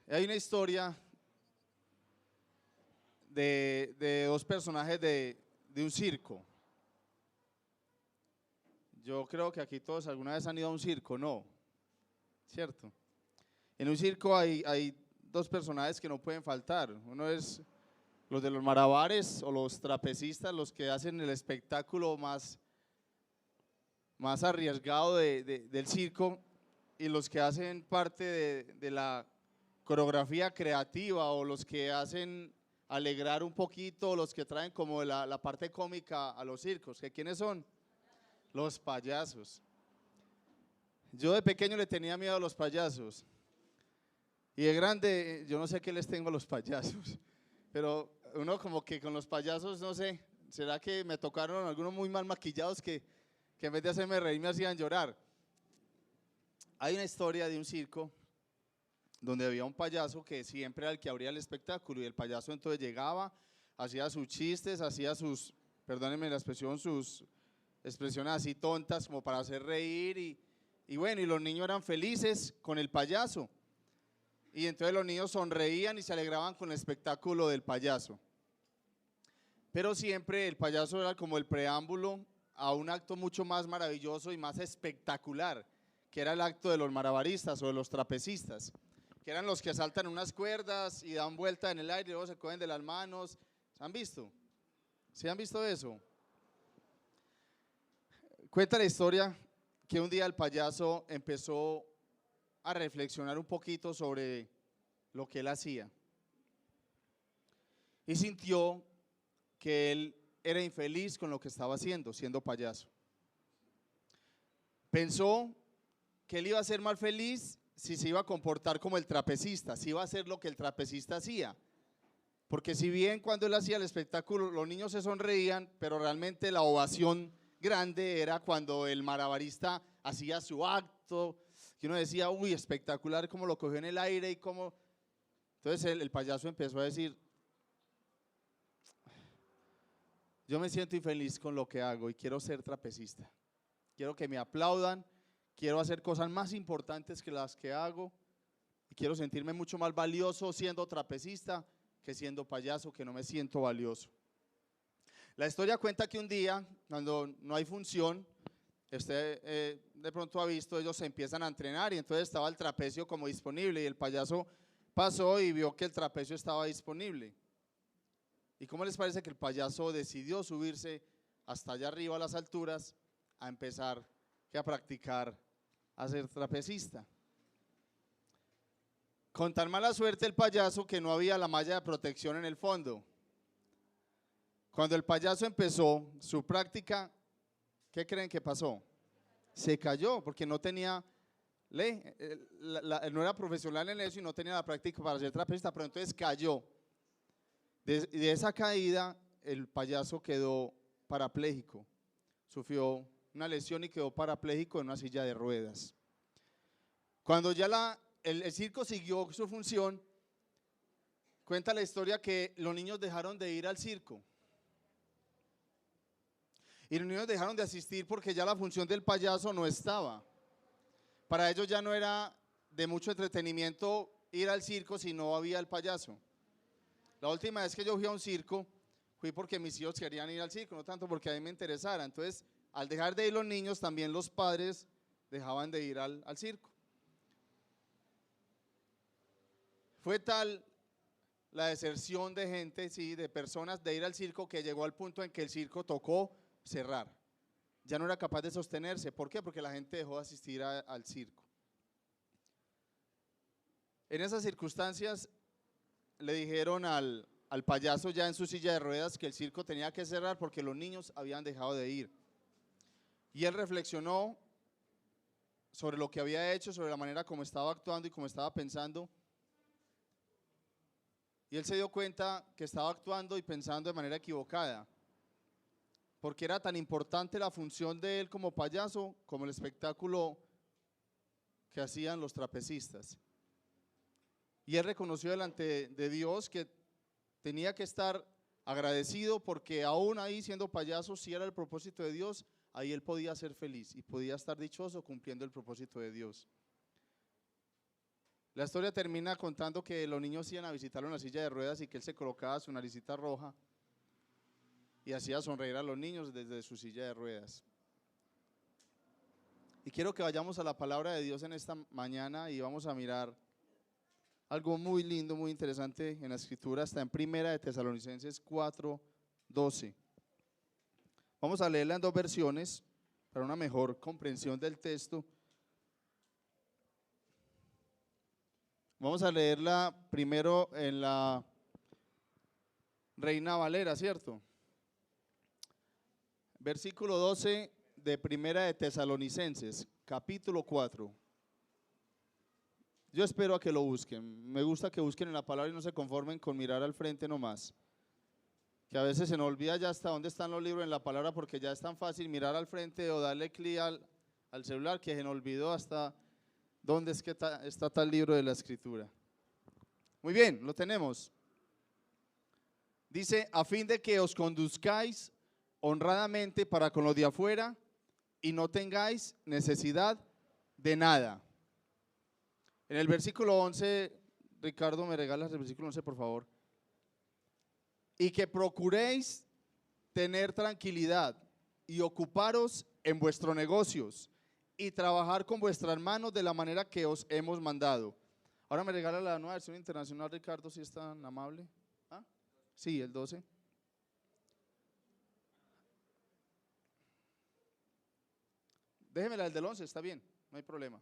Hay una historia de dos personajes de un circo. Yo creo que aquí todos alguna vez han ido a un circo, ¿no? ¿Cierto? En un circo hay dos personajes que no pueden faltar. Uno es los de los malabares o los trapecistas, los que hacen el espectáculo más arriesgado del circo, y los que hacen parte de la coreografía creativa, o los que hacen alegrar un poquito, o los que traen como la parte cómica a los circos. ¿Que quiénes son? Los payasos. Yo de pequeño le tenía miedo a los payasos, y de grande yo no sé qué les tengo a los payasos, pero uno como que con los payasos, no sé, será que me tocaron algunos muy mal maquillados que en vez de hacerme reír me hacían llorar. Hay una historia de un circo donde había un payaso que siempre era el que abría el espectáculo, y el payaso entonces llegaba, hacía sus chistes, hacía sus, perdónenme la expresión, sus expresiones así tontas como para hacer reír, y bueno, y los niños eran felices con el payaso, y entonces los niños sonreían y se alegraban con el espectáculo del payaso. Pero siempre el payaso era como el preámbulo a un acto mucho más maravilloso y más espectacular, que era el acto de los malabaristas o de los trapecistas, que eran los que saltan unas cuerdas y dan vuelta en el aire y luego se cogen de las manos. ¿Se han visto? ¿Sí han visto eso? Cuenta la historia que un día el payaso empezó a reflexionar un poquito sobre lo que él hacía, y sintió que él era infeliz con lo que estaba haciendo, siendo payaso. Pensó que él iba a ser más feliz si se iba a comportar como el trapecista, si iba a hacer lo que el trapecista hacía. Porque si bien cuando él hacía el espectáculo los niños se sonreían, pero realmente la ovación grande era cuando el malabarista hacía su acto, que uno decía, uy, espectacular cómo lo cogió en el aire y cómo… Entonces el payaso empezó a decir, yo me siento infeliz con lo que hago y quiero ser trapecista. Quiero que me aplaudan, quiero hacer cosas más importantes que las que hago, y quiero sentirme mucho más valioso siendo trapecista que siendo payaso, que no me siento valioso. La historia cuenta que un día, cuando no hay función, usted de pronto ha visto, ellos se empiezan a entrenar, y entonces estaba el trapecio como disponible, y el payaso pasó y vio que el trapecio estaba disponible. ¿Y cómo les parece que el payaso decidió subirse hasta allá arriba a las alturas a empezar a practicar a ser trapecista? Con tan mala suerte el payaso que no había la malla de protección en el fondo. Cuando el payaso empezó su práctica, ¿qué creen que pasó? Se cayó porque no tenía, no era profesional en eso y no tenía la práctica para ser trapecista, pero entonces cayó. De esa caída el payaso quedó parapléjico, sufrió una lesión y quedó parapléjico en una silla de ruedas. Cuando ya el circo siguió su función, cuenta la historia que los niños dejaron de ir al circo. Y los niños dejaron de asistir porque ya la función del payaso no estaba. Para ellos ya no era de mucho entretenimiento ir al circo si no había el payaso. La última vez que yo fui a un circo, fui porque mis hijos querían ir al circo, no tanto porque a mí me interesara. Entonces, al dejar de ir los niños, también los padres dejaban de ir al circo. Fue tal la deserción de gente, sí, de personas de ir al circo, que llegó al punto en que el circo tocó cerrar. Ya no era capaz de sostenerse. ¿Por qué? Porque la gente dejó de asistir al circo. En esas circunstancias le dijeron al payaso, ya en su silla de ruedas, que el circo tenía que cerrar porque los niños habían dejado de ir. Y él reflexionó sobre lo que había hecho, sobre la manera como estaba actuando y como estaba pensando. Y él se dio cuenta que estaba actuando y pensando de manera equivocada, porque era tan importante la función de él como payaso como el espectáculo que hacían los trapecistas. Y él reconoció delante de Dios que tenía que estar agradecido, porque aún ahí siendo payaso, si era el propósito de Dios, ahí él podía ser feliz y podía estar dichoso cumpliendo el propósito de Dios. La historia termina contando que los niños iban a visitarlo en la silla de ruedas y que él se colocaba su naricita roja y hacía sonreír a los niños desde su silla de ruedas. Y quiero que vayamos a la palabra de Dios en esta mañana y vamos a mirar algo muy lindo, muy interesante en la escritura. Está en Primera de Tesalonicenses 4:12. Vamos a leerla en dos versiones para una mejor comprensión del texto. Vamos a leerla primero en la Reina Valera, ¿cierto? Versículo 12 de Primera de Tesalonicenses, capítulo 4. Yo espero a que lo busquen. Me gusta que busquen en la palabra y no se conformen con mirar al frente nomás. Que a veces se nos olvida ya hasta dónde están los libros en la palabra, porque ya es tan fácil mirar al frente o darle clic al celular que se nos olvidó hasta dónde es que está tal libro de la escritura. Muy bien, lo tenemos. Dice, a fin de que os conduzcáis honradamente para con los de afuera y no tengáis necesidad de nada. En el versículo 11, Ricardo, ¿me regalas el versículo 11, por favor? Y que procuréis tener tranquilidad y ocuparos en vuestros negocios y trabajar con vuestras manos de la manera que os hemos mandado. Ahora me regala la nueva versión internacional, Ricardo, si es tan amable. ¿Ah? Sí, el 12. Déjeme el del 11, está bien, no hay problema.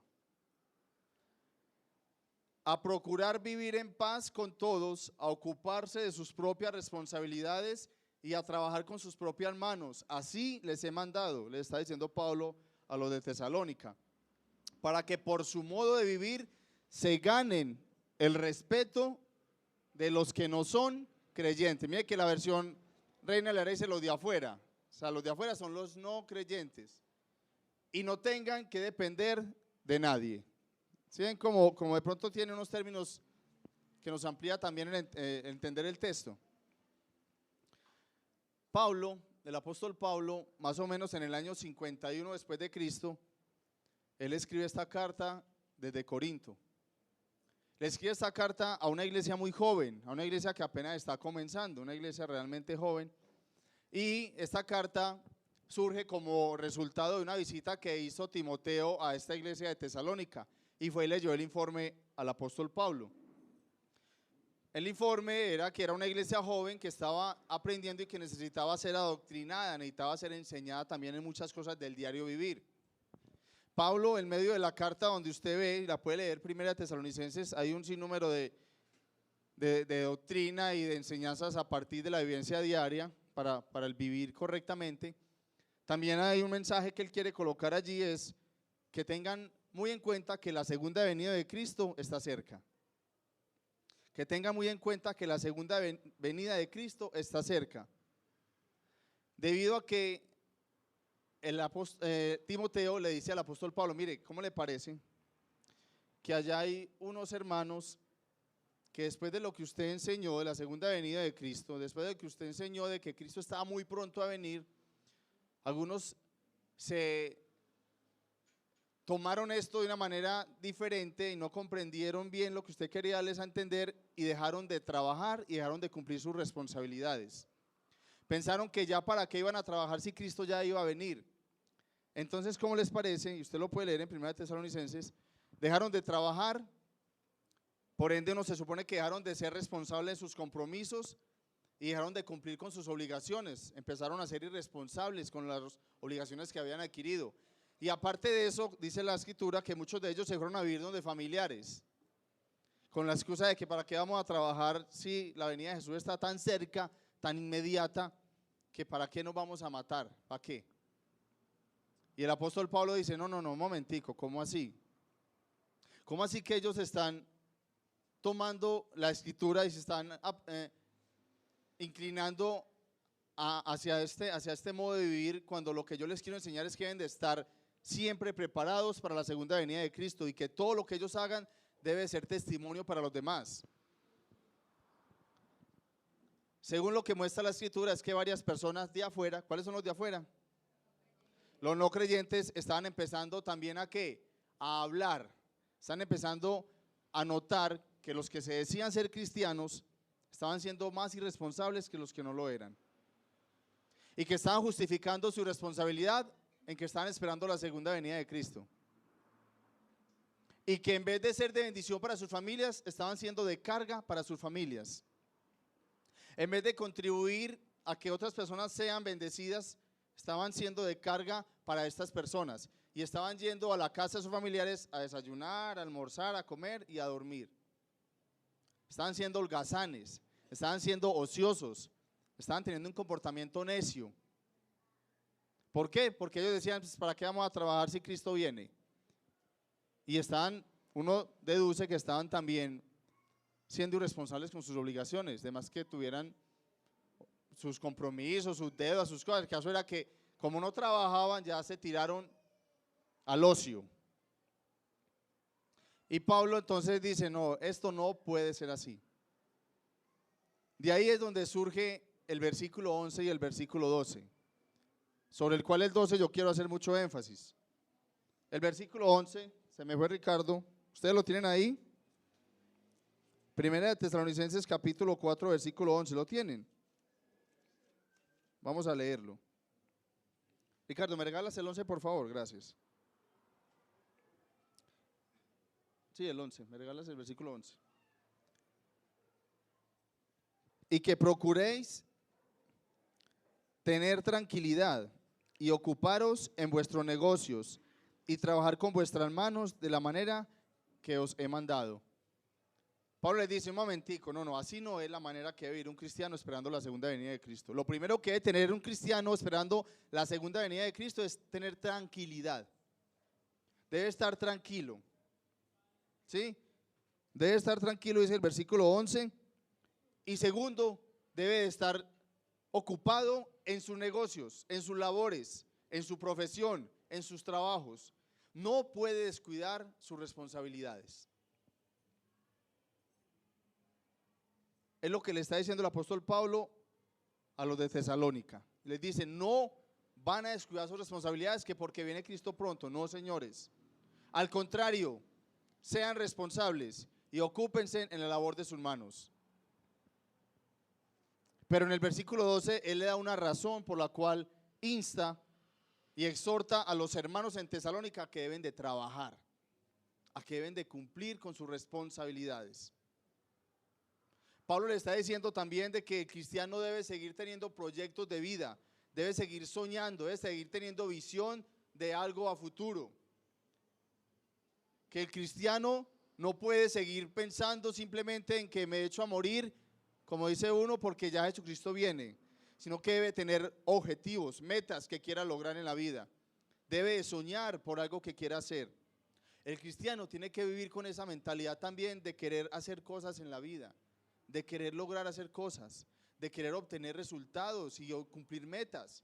A procurar vivir en paz con todos, a ocuparse de sus propias responsabilidades y a trabajar con sus propias manos. Así les he mandado, le está diciendo Pablo a los de Tesalónica, para que por su modo de vivir se ganen el respeto de los que no son creyentes. Mire que la versión Reina Valera dice los de afuera, o sea, los de afuera son los no creyentes y no tengan que depender de nadie. ¿Sí ven como de pronto tiene unos términos que nos amplía también en entender el texto? Pablo, el apóstol Pablo, más o menos en el año 51 después de Cristo, él escribe esta carta desde Corinto. Le escribe esta carta a una iglesia muy joven, a una iglesia que apenas está comenzando, una iglesia realmente joven. Y esta carta surge como resultado de una visita que hizo Timoteo a esta iglesia de Tesalónica y fue y leyó el informe al apóstol Pablo. El informe era que era una iglesia joven que estaba aprendiendo y que necesitaba ser adoctrinada, necesitaba ser enseñada también en muchas cosas del diario vivir. Pablo, en medio de la carta donde usted ve, y la puede leer Primera de Tesalonicenses, hay un sinnúmero de doctrina y de enseñanzas a partir de la vivencia diaria para el vivir correctamente. También hay un mensaje que él quiere colocar allí, es que tengan muy en cuenta que la segunda venida de Cristo está cerca. Que tengan muy en cuenta que la segunda venida de Cristo está cerca. Debido a que Timoteo le dice al apóstol Pablo, mire, ¿cómo le parece que allá hay unos hermanos que después de lo que usted enseñó de la segunda venida de Cristo, después de que usted enseñó de que Cristo estaba muy pronto a venir, algunos se tomaron esto de una manera diferente y no comprendieron bien lo que usted quería darles a entender y dejaron de trabajar y dejaron de cumplir sus responsabilidades? Pensaron que ya para qué iban a trabajar si Cristo ya iba a venir. Entonces, ¿cómo les parece? Y usted lo puede leer en 1 Tesalonicenses, dejaron de trabajar, por ende no se supone que dejaron de ser responsables de sus compromisos y dejaron de cumplir con sus obligaciones, empezaron a ser irresponsables con las obligaciones que habían adquirido. Y aparte de eso, dice la escritura que muchos de ellos se fueron a vivir donde familiares, con la excusa de que para qué vamos a trabajar si la venida de Jesús está tan cerca, tan inmediata, que para qué nos vamos a matar, ¿para qué? Y el apóstol Pablo dice, no, un momentico, ¿cómo así? ¿Cómo así que ellos están tomando la escritura y se están inclinando hacia este modo de vivir, cuando lo que yo les quiero enseñar es que deben de estar siempre preparados para la segunda venida de Cristo y que todo lo que ellos hagan debe ser testimonio para los demás? Según lo que muestra la escritura es que varias personas de afuera, ¿cuáles son los de afuera? Los no creyentes estaban empezando también a ¿qué? A hablar, están empezando a notar que los que se decían ser cristianos estaban siendo más irresponsables que los que no lo eran. Y que estaban justificando su responsabilidad en que estaban esperando la segunda venida de Cristo. Y que en vez de ser de bendición para sus familias, estaban siendo de carga para sus familias. En vez de contribuir a que otras personas sean bendecidas, estaban siendo de carga para estas personas. Y estaban yendo a la casa de sus familiares a desayunar, a almorzar, a comer y a dormir. Estaban siendo holgazanes, estaban siendo ociosos, estaban teniendo un comportamiento necio. ¿Por qué? Porque ellos decían, pues, ¿para qué vamos a trabajar si Cristo viene? Y uno deduce que estaban también siendo irresponsables con sus obligaciones, además que tuvieran sus compromisos, sus deudas, sus cosas. El caso era que como no trabajaban, ya se tiraron al ocio. Y Pablo entonces dice, no, esto no puede ser así. De ahí es donde surge el versículo 11 y el versículo 12, sobre el cual el 12 yo quiero hacer mucho énfasis. El versículo 11, se me fue Ricardo, ¿ustedes lo tienen ahí? Primera de Tesalonicenses capítulo 4 versículo 11, ¿lo tienen? Vamos a leerlo. Ricardo, ¿me regalas el 11 por favor? Gracias. Sí, el 11, me regalas el versículo 11. Y que procuréis tener tranquilidad y ocuparos en vuestros negocios y trabajar con vuestras manos de la manera que os he mandado. Pablo les dice, un momentico, no, así no es la manera que debe ir un cristiano esperando la segunda venida de Cristo. Lo primero que debe tener un cristiano esperando la segunda venida de Cristo es tener tranquilidad. Debe estar tranquilo. ¿Sí? Debe estar tranquilo, dice el versículo 11. Y segundo, debe de estar ocupado en sus negocios, en sus labores, en su profesión, en sus trabajos. No puede descuidar sus responsabilidades. Es lo que le está diciendo el apóstol Pablo a los de Tesalónica. Les dice, no van a descuidar sus responsabilidades que porque viene Cristo pronto. No, señores. Al contrario, sean responsables y ocúpense en la labor de sus manos. Pero en el versículo 12, él le da una razón por la cual insta y exhorta a los hermanos en Tesalónica que deben de trabajar, a que deben de cumplir con sus responsabilidades. Pablo le está diciendo también de que el cristiano debe seguir teniendo proyectos de vida, debe seguir soñando, debe seguir teniendo visión de algo a futuro. Que el cristiano no puede seguir pensando simplemente en que me echo a morir, como dice uno, porque ya Jesucristo viene, sino que debe tener objetivos, metas que quiera lograr en la vida. Debe soñar por algo que quiera hacer. El cristiano tiene que vivir con esa mentalidad también de querer hacer cosas en la vida, de querer lograr hacer cosas, de querer obtener resultados y cumplir metas.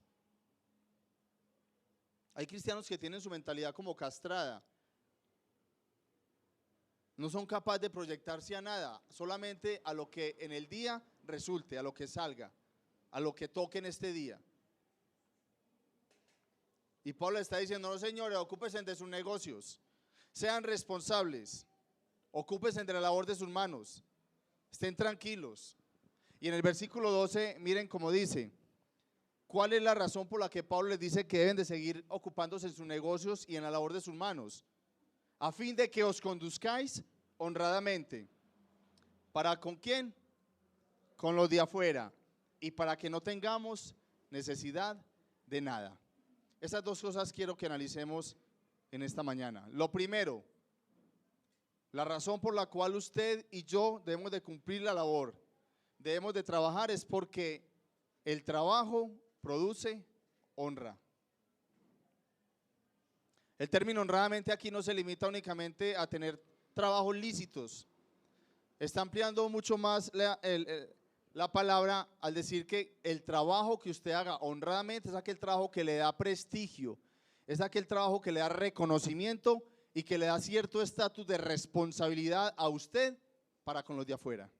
Hay cristianos que tienen su mentalidad como castrada. No son capaces de proyectarse a nada, solamente a lo que en el día resulte, a lo que salga, a lo que toque en este día. Y Pablo está diciendo, no señores, ocúpense de sus negocios, sean responsables, ocúpense de la labor de sus manos, estén tranquilos. Y en el versículo 12, miren cómo dice, ¿cuál es la razón por la que Pablo les dice que deben de seguir ocupándose en sus negocios y en la labor de sus manos? A fin de que os conduzcáis honradamente. ¿Para con quién? Con los de afuera. Y para que no tengamos necesidad de nada. Esas dos cosas quiero que analicemos en esta mañana. Lo primero, la razón por la cual usted y yo debemos de cumplir la labor, debemos de trabajar, es porque el trabajo produce honra. El término honradamente aquí no se limita únicamente a tener trabajos lícitos. Está ampliando mucho más la palabra al decir que el trabajo que usted haga honradamente es aquel trabajo que le da prestigio, es aquel trabajo que le da reconocimiento y que le da cierto estatus de responsabilidad a usted para con los de afuera.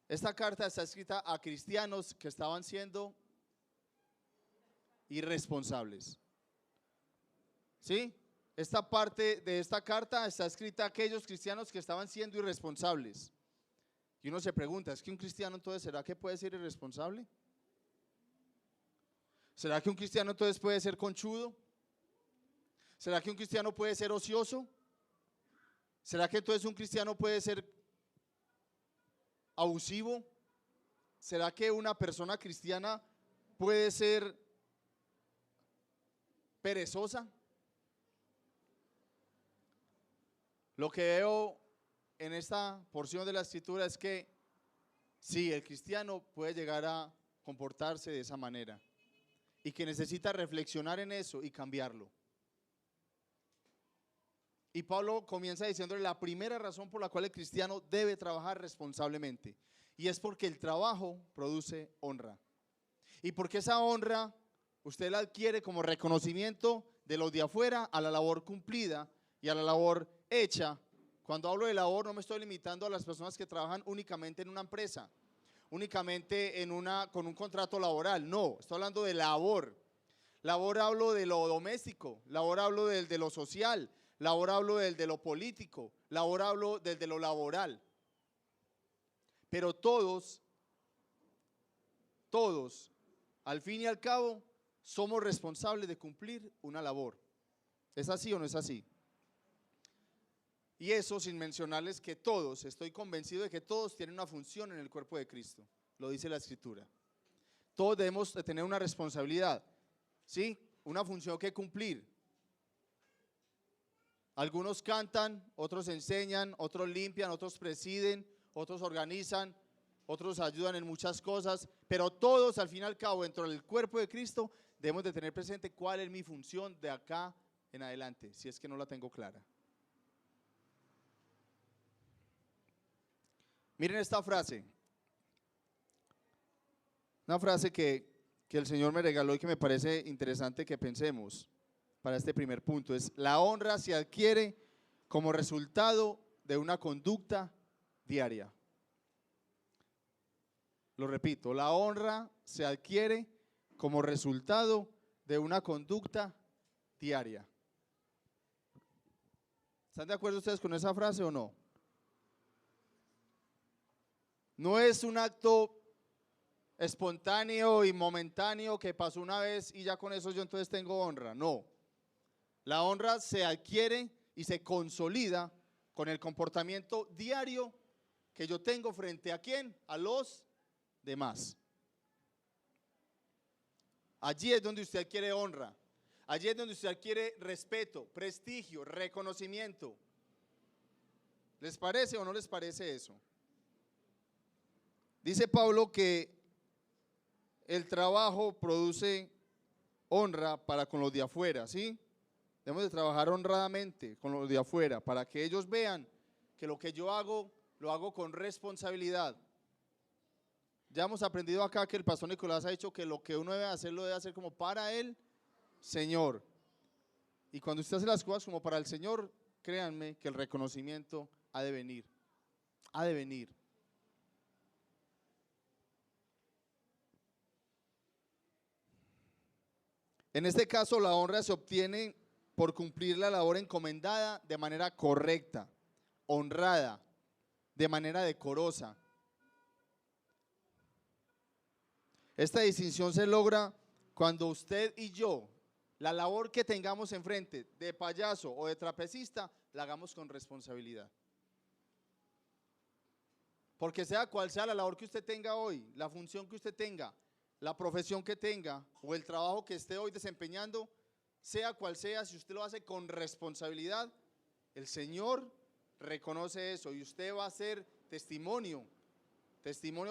Esta carta está escrita a cristianos que estaban siendo irresponsables. ¿Sí? esta parte de esta carta está escrita a aquellos cristianos que estaban siendo irresponsables. Y uno se pregunta, ¿es que un cristiano entonces será que puede ser irresponsable? ¿Será que un cristiano entonces puede ser conchudo? ¿Será que un cristiano puede ser ocioso? ¿Será que entonces un cristiano puede ser abusivo? ¿Será que una persona cristiana puede ser perezosa? Lo que veo en esta porción de la escritura es que sí, el cristiano puede llegar a comportarse de esa manera y que necesita reflexionar en eso y cambiarlo. Y Pablo comienza diciéndole la primera razón por la cual el cristiano debe trabajar responsablemente, y es porque el trabajo produce honra. Y porque esa honra usted la adquiere como reconocimiento de los de afuera a la labor cumplida y a la labor hecha. Cuando hablo de labor no me estoy limitando a las personas que trabajan únicamente en una empresa, únicamente con un contrato laboral, no, estoy hablando de labor. Labor hablo de lo doméstico, labor hablo del de lo social, labor hablo del de lo político, labor hablo del de lo laboral. Pero todos, al fin y al cabo, somos responsables de cumplir una labor. ¿Es así o no es así? Y eso sin mencionarles que todos, estoy convencido de que todos tienen una función en el cuerpo de Cristo, lo dice la Escritura. Todos debemos de tener una responsabilidad, ¿sí? Una función que cumplir. Algunos cantan, otros enseñan, otros limpian, otros presiden, otros organizan, otros ayudan en muchas cosas, pero todos al fin y al cabo dentro del cuerpo de Cristo debemos de tener presente cuál es mi función de acá en adelante, si es que no la tengo clara. Miren esta frase, una frase que el Señor me regaló y que me parece interesante que pensemos para este primer punto, es: la honra se adquiere como resultado de una conducta diaria. Lo repito, la honra se adquiere como resultado de una conducta diaria. ¿Están de acuerdo ustedes con esa frase o no? No es un acto espontáneo y momentáneo que pasó una vez y ya con eso yo entonces tengo honra, no. La honra se adquiere y se consolida con el comportamiento diario que yo tengo frente a ¿quién? A los demás. Allí es donde usted adquiere honra, allí es donde usted adquiere respeto, prestigio, reconocimiento. ¿Les parece o no les parece eso? Dice Pablo que el trabajo produce honra para con los de afuera, ¿sí? Debemos de trabajar honradamente con los de afuera para que ellos vean que lo que yo hago, lo hago con responsabilidad. Ya hemos aprendido acá que el pastor Nicolás ha dicho que lo que uno debe hacer, lo debe hacer como para el Señor. Y cuando usted hace las cosas como para el Señor, créanme que el reconocimiento ha de venir. Ha de venir. En este caso, la honra se obtiene por cumplir la labor encomendada de manera correcta, honrada, de manera decorosa. Esta distinción se logra cuando usted y yo, la labor que tengamos enfrente de payaso o de trapecista, la hagamos con responsabilidad. Porque sea cual sea la labor que usted tenga hoy, la función que usted tenga, la profesión que tenga o el trabajo que esté hoy desempeñando, sea cual sea, si usted lo hace con responsabilidad, el Señor reconoce eso y usted va a ser testimonio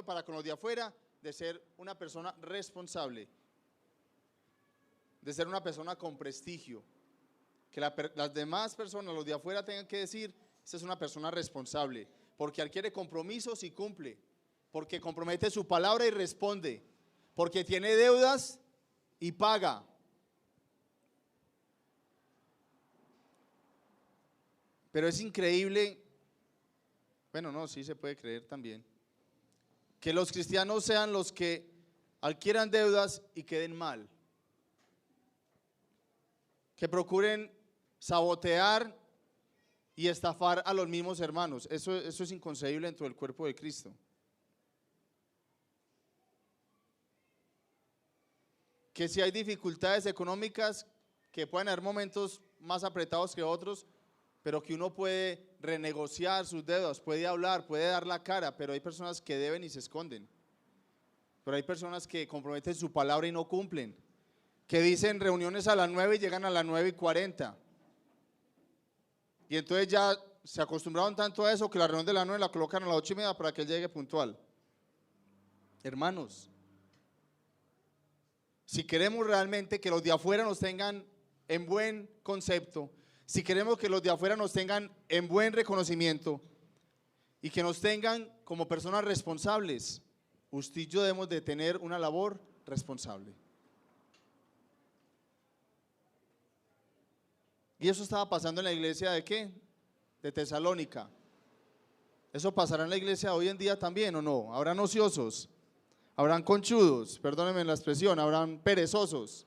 para con los de afuera de ser una persona responsable, de ser una persona con prestigio, que las demás personas, los de afuera, tengan que decir: esta es una persona responsable, porque adquiere compromisos y cumple, porque compromete su palabra y responde, porque tiene deudas y paga. Pero es increíble, bueno, no, sí se puede creer también, que los cristianos sean los que adquieran deudas y queden mal, que procuren sabotear y estafar a los mismos hermanos. Eso es inconcebible dentro del cuerpo de Cristo. Que si hay dificultades económicas, que pueden haber momentos más apretados que otros, pero que uno puede renegociar sus deudas, puede hablar, puede dar la cara, pero hay personas que deben y se esconden. Pero hay personas que comprometen su palabra y no cumplen, que dicen reuniones a las 9 y llegan a las 9:40. Y entonces ya se acostumbraron tanto a eso que la reunión de las 9 la colocan a las 8:30 para que él llegue puntual. Hermanos, si queremos realmente que los de afuera nos tengan en buen concepto, si queremos que los de afuera nos tengan en buen reconocimiento y que nos tengan como personas responsables, usted y yo debemos de tener una labor responsable. Y eso estaba pasando en la iglesia ¿de qué? De Tesalónica. ¿Eso pasará en la iglesia hoy en día también o no? ¿Habrán ociosos? ¿Habrán conchudos? Perdónenme la expresión, ¿habrán perezosos?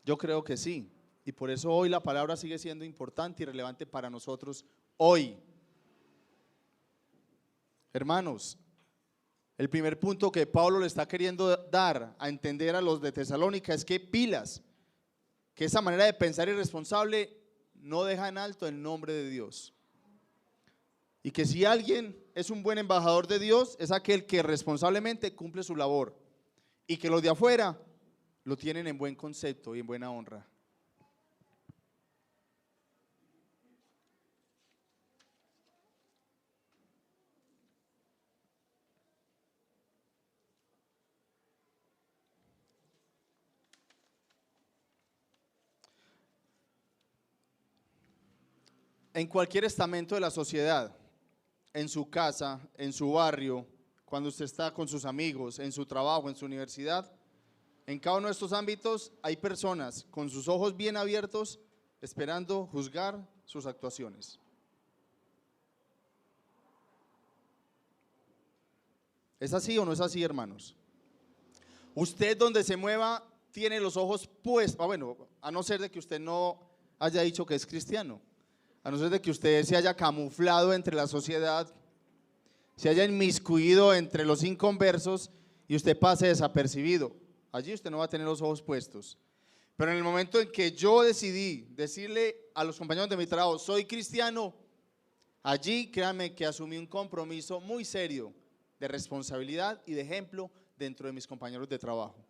Yo creo que sí, y por eso hoy la palabra sigue siendo importante y relevante para nosotros hoy. Hermanos, el primer punto que Pablo le está queriendo dar a entender a los de Tesalónica es que pilas, que esa manera de pensar irresponsable no deja en alto el nombre de Dios. Y que si alguien es un buen embajador de Dios, es aquel que responsablemente cumple su labor. Y que los de afuera lo tienen en buen concepto y en buena honra. En cualquier estamento de la sociedad, en su casa, en su barrio, cuando usted está con sus amigos, en su trabajo, en su universidad, en cada uno de estos ámbitos hay personas con sus ojos bien abiertos esperando juzgar sus actuaciones. ¿Es así o no es así, hermanos? Usted donde se mueva tiene los ojos puestos, bueno, a no ser de que usted no haya dicho que es cristiano, a no ser de que usted se haya camuflado entre la sociedad, se haya inmiscuido entre los inconversos y usted pase desapercibido. Allí usted no va a tener los ojos puestos. Pero en el momento en que yo decidí decirle a los compañeros de mi trabajo, soy cristiano, allí créanme que asumí un compromiso muy serio de responsabilidad y de ejemplo dentro de mis compañeros de trabajo.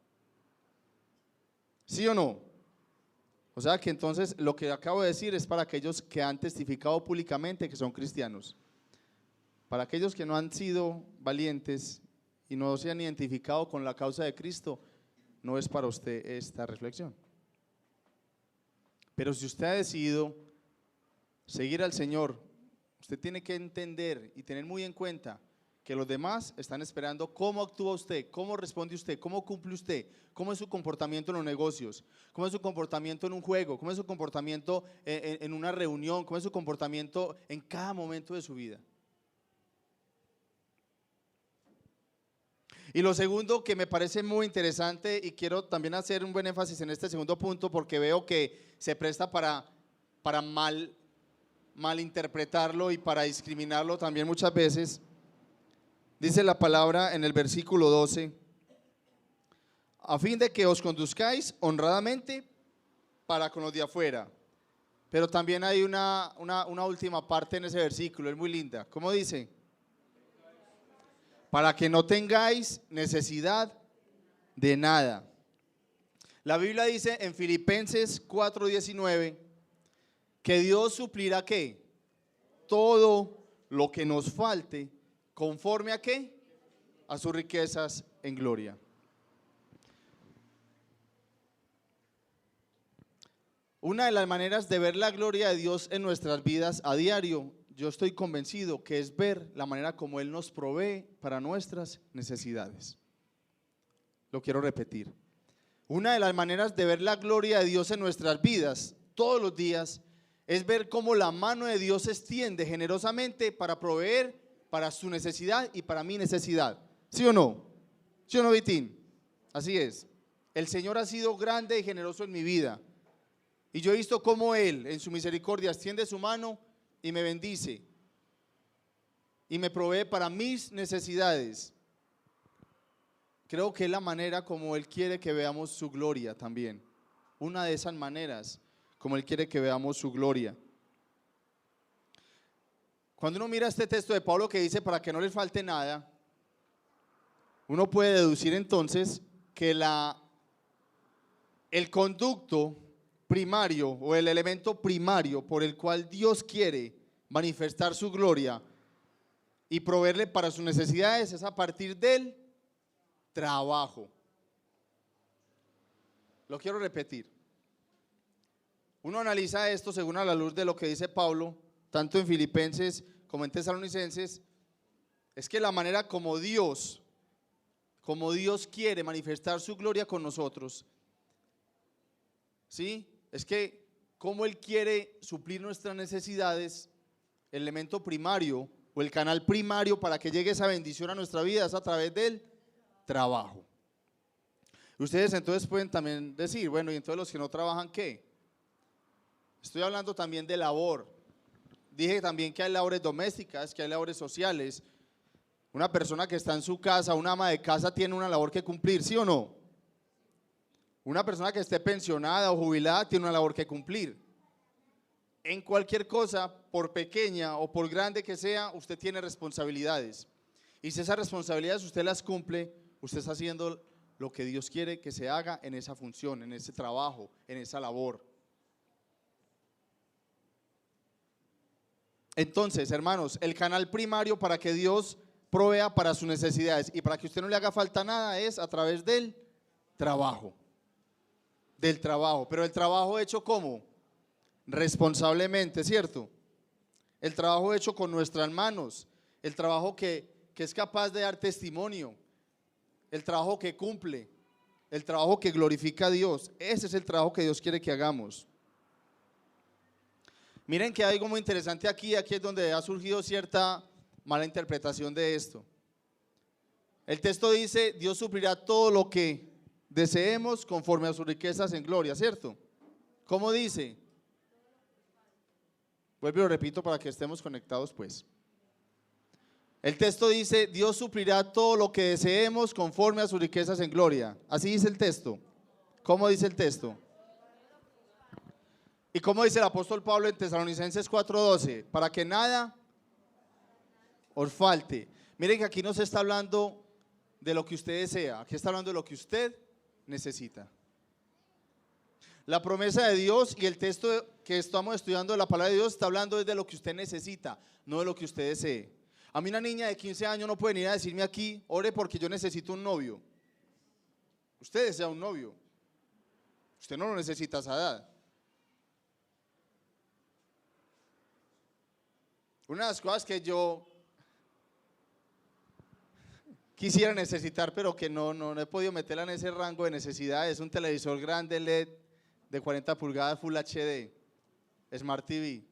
¿Sí o no? O sea que entonces lo que acabo de decir es para aquellos que han testificado públicamente que son cristianos. Para aquellos que no han sido valientes y no se han identificado con la causa de Cristo, no es para usted esta reflexión. Pero si usted ha decidido seguir al Señor, usted tiene que entender y tener muy en cuenta que los demás están esperando cómo actúa usted, cómo responde usted, cómo cumple usted, cómo es su comportamiento en los negocios, cómo es su comportamiento en un juego, cómo es su comportamiento en una reunión, cómo es su comportamiento en cada momento de su vida. Y lo segundo que me parece muy interesante, y quiero también hacer un buen énfasis en este segundo punto porque veo que se presta para malinterpretarlo y para discriminarlo también muchas veces. Dice la palabra en el versículo 12, a fin de que os conduzcáis honradamente para con los de afuera. Pero también hay una última parte en ese versículo, es muy linda. ¿Cómo dice? Para que no tengáis necesidad de nada. La Biblia dice en Filipenses 4:19 que Dios suplirá ¿qué? Todo lo que nos falte, ¿conforme a qué? A sus riquezas en gloria. Una de las maneras de ver la gloria de Dios en nuestras vidas a diario, yo estoy convencido que es ver la manera como Él nos provee para nuestras necesidades. Lo quiero repetir. Una de las maneras de ver la gloria de Dios en nuestras vidas todos los días es ver cómo la mano de Dios se extiende generosamente para proveer para su necesidad y para mi necesidad. ¿Sí o no? ¿Sí o no, Vitín? Así es. el Señor ha sido grande y generoso en mi vida. Y yo he visto cómo Él, en su misericordia, extiende su mano y me bendice. Y me provee para mis necesidades. Creo que es la manera como Él quiere que veamos su gloria también. Una de esas maneras como Él quiere que veamos su gloria. Cuando uno mira este texto de Pablo que dice para que no les falte nada, uno puede deducir entonces que el conducto primario o el elemento primario por el cual Dios quiere manifestar su gloria y proveerle para sus necesidades es a partir del trabajo. Lo quiero repetir. Uno analiza esto según a la luz de lo que dice Pablo, tanto en Filipenses como en Tesalonicenses, es que la manera como Dios quiere manifestar su gloria con nosotros, ¿sí? Es que como Él quiere suplir nuestras necesidades, el elemento primario o el canal primario para que llegue esa bendición a nuestra vida es a través del trabajo. Ustedes entonces pueden también decir, bueno, y entonces los que no trabajan, ¿qué? Estoy hablando también de labor. Dije también que hay labores domésticas, que hay labores sociales. Una persona que está en su casa, una ama de casa tiene una labor que cumplir, ¿sí o no? Una persona que esté pensionada o jubilada tiene una labor que cumplir. En cualquier cosa, por pequeña o por grande que sea, usted tiene responsabilidades. Y si esas responsabilidades usted las cumple, usted está haciendo lo que Dios quiere que se haga en esa función, en ese trabajo, en esa labor. Entonces, hermanos, el canal primario para que Dios provea para sus necesidades y para que usted no le haga falta nada es a través del trabajo. Del trabajo, pero el trabajo hecho ¿cómo? Responsablemente, ¿cierto? El trabajo hecho con nuestras manos, el trabajo que es capaz de dar testimonio, el trabajo que cumple, el trabajo que glorifica a Dios. Ese es el trabajo que Dios quiere que hagamos. Miren que hay algo muy interesante aquí es donde ha surgido cierta mala interpretación de esto. El texto dice, Dios suplirá todo lo que deseemos conforme a sus riquezas en gloria, ¿cierto? ¿Cómo dice? Vuelvo y lo repito para que estemos conectados pues. El texto dice, Dios suplirá todo lo que deseemos conforme a sus riquezas en gloria. Así dice el texto. ¿Cómo dice el texto? ¿Y cómo dice el apóstol Pablo en Tesalonicenses 4:12? Para que nada os falte. Miren que aquí no se está hablando de lo que usted desea, aquí está hablando de lo que usted necesita. La promesa de Dios y el texto que estamos estudiando de la palabra de Dios está hablando de lo que usted necesita, no de lo que usted desee. A mí una niña de 15 años no puede venir a decirme aquí, ore porque yo necesito un novio. Usted desea un novio, usted no lo necesita a esa edad. Una de las cosas que yo quisiera necesitar, pero que no he podido meterla en ese rango de necesidad, es un televisor grande LED de 40 pulgadas Full HD, Smart TV.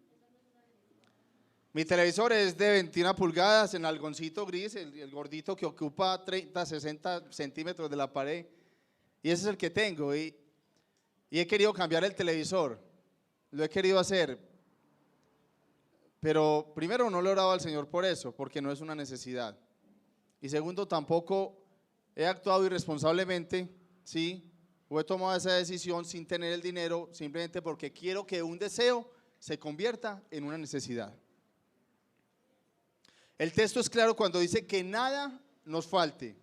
Mi televisor es de 21 pulgadas en algoncito gris, el gordito que ocupa 30, 60 centímetros de la pared, y ese es el que tengo, y he querido cambiar el televisor, lo he querido hacer, pero primero no le he orado al Señor por eso, porque no es una necesidad, y segundo tampoco he actuado irresponsablemente, ¿sí? O he tomado esa decisión sin tener el dinero, simplemente porque quiero que un deseo se convierta en una necesidad. El texto es claro cuando dice que nada nos falte,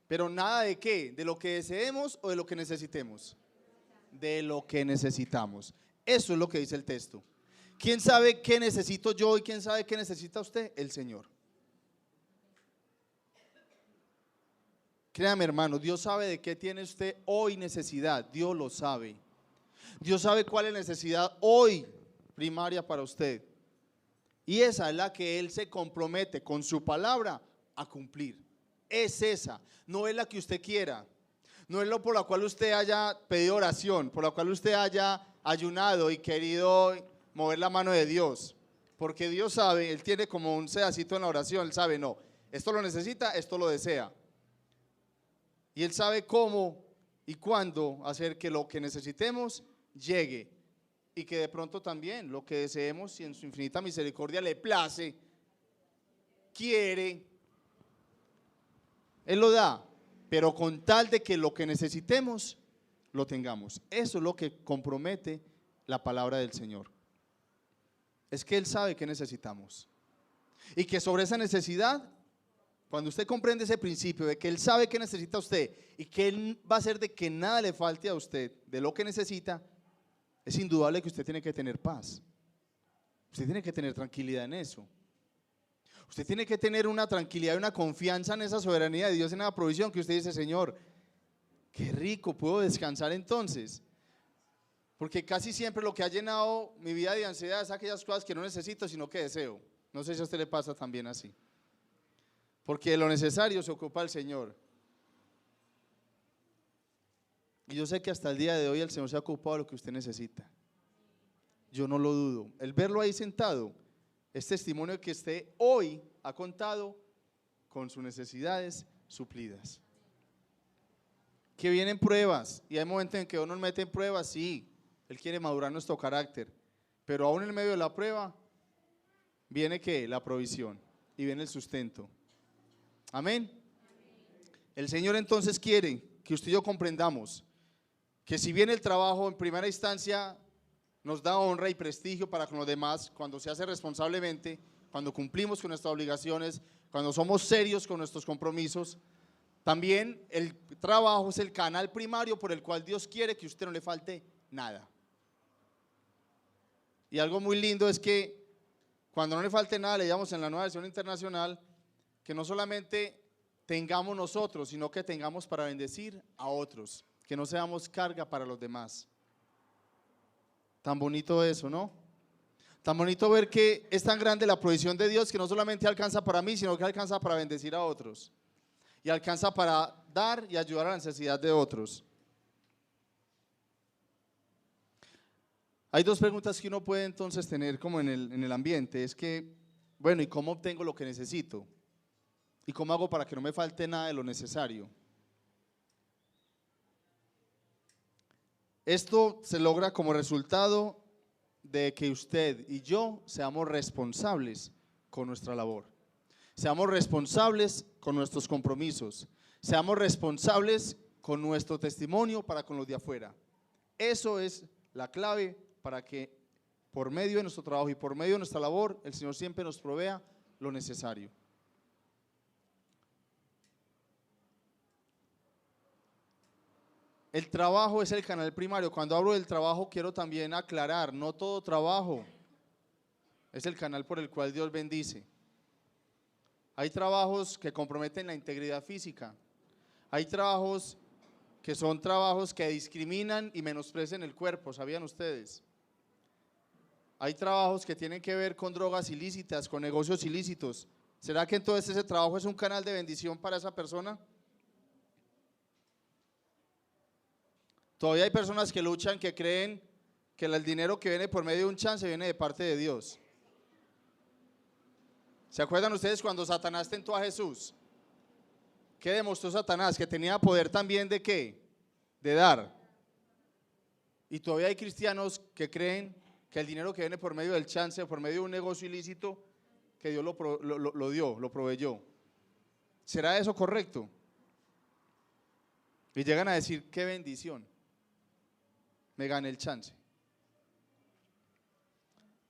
pero nada de qué, de lo que deseemos o de lo que necesitemos, de lo que necesitamos. Eso es lo que dice el texto. ¿Quién sabe qué necesito yo y quién sabe qué necesita usted? El Señor. Créame, hermano, Dios sabe de qué tiene usted hoy necesidad, Dios lo sabe. Dios sabe cuál es la necesidad hoy primaria para usted. Y esa es la que Él se compromete con su palabra a cumplir. Es esa, no es la que usted quiera. No es lo por la cual usted haya pedido oración, por la cual usted haya ayunado y querido mover la mano de Dios. Porque Dios sabe, Él tiene como un pedacito en la oración, Él sabe, no, esto lo necesita, esto lo desea. Y Él sabe cómo y cuándo hacer que lo que necesitemos llegue, y que de pronto también lo que deseemos, si en su infinita misericordia le place, quiere, Él lo da, pero con tal de que lo que necesitemos lo tengamos. Eso es lo que compromete la palabra del Señor. Es que Él sabe que necesitamos, y que sobre esa necesidad, cuando usted comprende ese principio de que Él sabe que necesita usted y que Él va a hacer de que nada le falte a usted de lo que necesita, es indudable que usted tiene que tener paz. Usted tiene que tener tranquilidad en eso. Usted tiene que tener una tranquilidad y una confianza en esa soberanía de Dios, en la provisión, que usted dice: Señor, qué rico, puedo descansar entonces. Porque casi siempre lo que ha llenado mi vida de ansiedad es aquellas cosas que no necesito, sino que deseo. No sé si a usted le pasa también así. Porque de lo necesario se ocupa el Señor. Y yo sé que hasta el día de hoy el Señor se ha ocupado de lo que usted necesita. Yo no lo dudo. El verlo ahí sentado es testimonio de que usted hoy ha contado con sus necesidades suplidas. Que vienen pruebas, y hay momentos en que uno nos mete en pruebas, sí, Él quiere madurar nuestro carácter, pero aún en medio de la prueba viene ¿qué? La provisión, y viene el sustento. Amén. El Señor entonces quiere que usted y yo comprendamos que si bien el trabajo en primera instancia nos da honra y prestigio para con los demás, cuando se hace responsablemente, cuando cumplimos con nuestras obligaciones, cuando somos serios con nuestros compromisos, también el trabajo es el canal primario por el cual Dios quiere que a usted no le falte nada. Y algo muy lindo es que cuando no le falte nada, leíamos en la Nueva Versión Internacional, que no solamente tengamos nosotros, sino que tengamos para bendecir a otros, que no seamos carga para los demás. Tan bonito eso, ¿no? Tan bonito ver que es tan grande la provisión de Dios que no solamente alcanza para mí, sino que alcanza para bendecir a otros, y alcanza para dar y ayudar a la necesidad de otros. Hay dos preguntas que uno puede entonces tener como en el ambiente, es que, bueno, ¿y cómo obtengo lo que necesito? ¿Y cómo hago para que no me falte nada de lo necesario? Esto se logra como resultado de que usted y yo seamos responsables con nuestra labor, seamos responsables con nuestros compromisos, seamos responsables con nuestro testimonio para con los de afuera. Eso es la clave para que por medio de nuestro trabajo y por medio de nuestra labor el Señor siempre nos provea lo necesario. El trabajo es el canal primario. Cuando hablo del trabajo quiero también aclarar, no todo trabajo es el canal por el cual Dios bendice. Hay trabajos que comprometen la integridad física, hay trabajos que son trabajos que discriminan y menosprecian el cuerpo, ¿sabían ustedes? Hay trabajos que tienen que ver con drogas ilícitas, con negocios ilícitos. ¿Será que entonces ese trabajo es un canal de bendición para esa persona? Todavía hay personas que luchan, que creen que el dinero que viene por medio de un chance viene de parte de Dios. ¿Se acuerdan ustedes cuando Satanás tentó a Jesús? ¿Qué demostró Satanás? Que tenía poder también ¿de qué? De dar. Y todavía hay cristianos que creen que el dinero que viene por medio del chance, por medio de un negocio ilícito, que Dios lo dio, lo proveyó. ¿Será eso correcto? Y llegan a decir, qué bendición, me gané el chance.